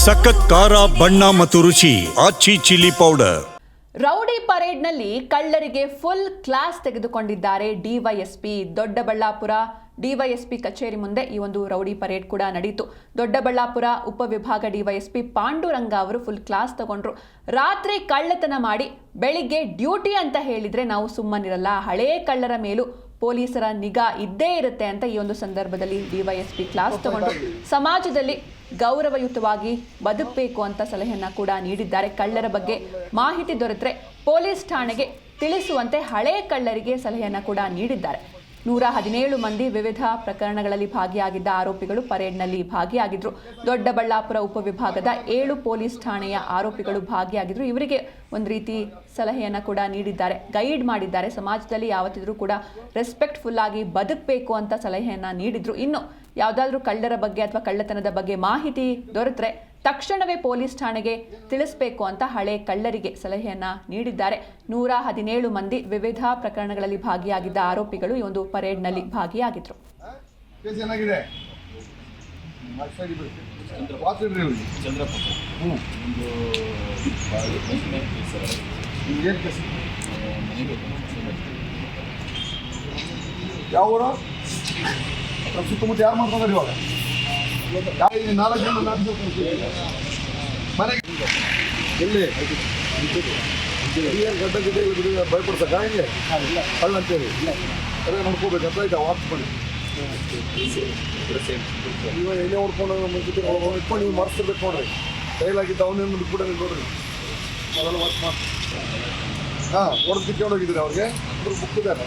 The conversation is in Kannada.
ಸಖತ್ ಖಾರ ಬಣ್ಣ ಮತ್ತು ರುಚಿ ಆಚಿ ಚಿಲ್ಲಿ ಪೌಡರ್. ರೌಡಿ ಪರೇಡ್ನಲ್ಲಿ ಕಳ್ಳರಿಗೆ ಫುಲ್ ಕ್ಲಾಸ್ ತೆಗೆದುಕೊಂಡಿದ್ದಾರೆ ಡಿವೈಎಸ್ಪಿ. ದೊಡ್ಡಬಳ್ಳಾಪುರ ಡಿವೈಎಸ್ಪಿ ಕಚೇರಿ ಮುಂದೆ ಈ ಒಂದು ರೌಡಿ ಪರೇಡ್ ಕೂಡ ನಡೆಯಿತು. ದೊಡ್ಡಬಳ್ಳಾಪುರ ಉಪವಿಭಾಗ ಡಿವೈಎಸ್ಪಿ ಪಾಂಡುರಂಗ ಅವರು ಫುಲ್ ಕ್ಲಾಸ್ ತಗೊಂಡ್ರು. ರಾತ್ರಿ ಕಳ್ಳತನ ಮಾಡಿ ಬೆಳಿಗ್ಗೆ ಡ್ಯೂಟಿ ಅಂತ ಹೇಳಿದ್ರೆ ನಾವು ಸುಮ್ಮನಿರಲ್ಲ, ಹಳೇ ಕಳ್ಳರ ಮೇಲೂ ಪೊಲೀಸರ ನಿಗಾ ಇದ್ದೇ ಇರುತ್ತೆ ಅಂತ ಈ ಒಂದು ಸಂದರ್ಭದಲ್ಲಿ ಡಿವೈಎಸ್ಪಿ ಕ್ಲಾಸ್ ತಗೊಂಡು ಸಮಾಜದಲ್ಲಿ ಗೌರವಯುತವಾಗಿ ಬದುಕಬೇಕು ಅಂತ ಸಲಹೆಯನ್ನ ಕೂಡ ನೀಡಿದ್ದಾರೆ. ಕಳ್ಳರ ಬಗ್ಗೆ ಮಾಹಿತಿ ದೊರೆತರೆ ಪೊಲೀಸ್ ಠಾಣೆಗೆ ತಿಳಿಸುವಂತೆ ಹಳೆ ಕಳ್ಳರಿಗೆ ಸಲಹೆಯನ್ನ ಕೂಡ ನೀಡಿದ್ದಾರೆ. 117 ಮಂದಿ ವಿವಿಧ ಪ್ರಕರಣಗಳಲ್ಲಿ ಭಾಗಿಯಾಗಿದ್ದ ಆರೋಪಿಗಳು ಪರೇಡ್ನಲ್ಲಿ ಭಾಗಿಯಾಗಿದ್ರು. ದೊಡ್ಡಬಳ್ಳಾಪುರ ಉಪವಿಭಾಗದ 7 ಪೊಲೀಸ್ ಠಾಣೆಯ ಆರೋಪಿಗಳು ಭಾಗಿಯಾಗಿದ್ರು. ಇವರಿಗೆ ಒಂದು ರೀತಿ ಸಲಹೆಯನ್ನ ಕೂಡ ನೀಡಿದ್ದಾರೆ, ಗೈಡ್ ಮಾಡಿದ್ದಾರೆ. ಸಮಾಜದಲ್ಲಿ ಯಾವತ್ತಿದ್ರೂ ಕೂಡ ರೆಸ್ಪೆಕ್ಟ್ಫುಲ್ ಆಗಿ ಬದುಕಬೇಕು ಅಂತ ಸಲಹೆಯನ್ನ ನೀಡಿದ್ರು. ಇನ್ನು ಯಾವುದಾದ್ರೂ ಕಳ್ಳರ ಬಗ್ಗೆ ಅಥವಾ ಕಳ್ಳತನದ ಬಗ್ಗೆ ಮಾಹಿತಿ ದೊರೆತರೆ ತಕ್ಷಣವೇ ಪೊಲೀಸ್ ಠಾಣೆಗೆ ತಿಳಿಸಬೇಕು ಅಂತ ಹಳೆ ಕಳ್ಳರಿಗೆ ಸಲಹೆಯನ್ನ ನೀಡಿದ್ದಾರೆ. 117 ಮಂದಿ ವಿವಿಧ ಪ್ರಕರಣಗಳಲ್ಲಿ ಭಾಗಿಯಾಗಿದ್ದ ಆರೋಪಿಗಳು ಈ ಒಂದು ಪರೇಡ್ನಲ್ಲಿ ಭಾಗಿಯಾಗಿದ್ರು. ಸುತ್ತಮುತ್ತ ಯಾರು ಮಾಡ್ಕೊಂಡ್ರಿ ಇವಾಗ 4 ಜನ ಮನೆಗೆ ಎಲ್ಲಿ ಗಡ್ಡ ಗಿಡ್ಡ ಭಯಪಡ್ಸಕ್ಕ ಹಿಂಗೆ ಕಳ್ಳ ಅಂತೇಳಿ ಅದೇ ನೋಡ್ಕೋಬೇಕಂತ ಈಗ ವಾಚ್ ಮಾಡಿ ಇವಾಗ ಎಣ್ಣೆ ಹೊಡ್ಕೊಂಡು ಇಟ್ಕೊಂಡು ನೀವು ಮರ್ಸ್ತಿರ್ಬೇಕು ನೋಡ್ರಿ. ಕೈಲಾಗಿದ್ದ ಅವನೇನು ಬಿಟ್ಬಿಡೋದು ನೋಡ್ರಿ, ಅದೆಲ್ಲ ವಾಚ್ ಮಾಡಿ ಹೊಡೆದು ಕಿತ್ಕೊಂಡು ಹೋಗಿದ್ದೀರಿ ಅವ್ರಿಗೆ ಬುಕ್ಕಿದ್ದಾರೆ.